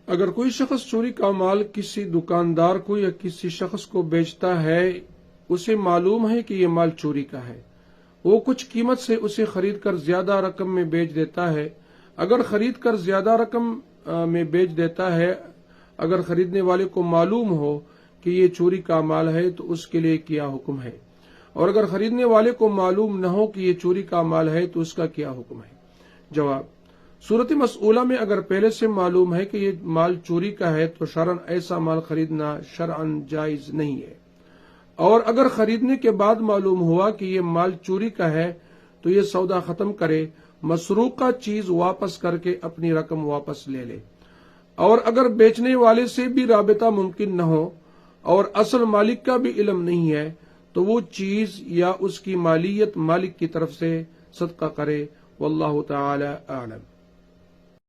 अगर कोई शख्स चोरी का माल किसी दुकानदार को या किसी शख्स को बेचता है, उसे मालूम है कि यह माल चोरी का है, वो कुछ कीमत से उसे खरीद कर ज्यादा रकम में बेच देता है। अगर खरीद कर ज्यादा रकम में बेच देता है, अगर खरीदने वाले को मालूम हो कि ये चोरी का माल है, तो उसके लिए क्या हुक्म है? और अगर खरीदने वाले को मालूम न हो कि ये चोरी का माल है, तो उसका क्या हुक्म है? जवाब, सूरत मसऊला में अगर पहले से मालूम है कि ये माल चोरी का है, तो शरअन ऐसा माल खरीदना शरअन जायज नहीं है। और अगर खरीदने के बाद मालूम हुआ कि ये माल चोरी का है, तो ये सौदा खत्म करे, मसरूका चीज वापस करके अपनी रकम वापस ले ले। और अगर बेचने वाले से भी राबिता मुमकिन न हो और असल मालिक का भी इल्म नहीं है, तो वो चीज या उसकी मालियत मालिक की तरफ से सदका करे। वल्लाहु ताला आलम।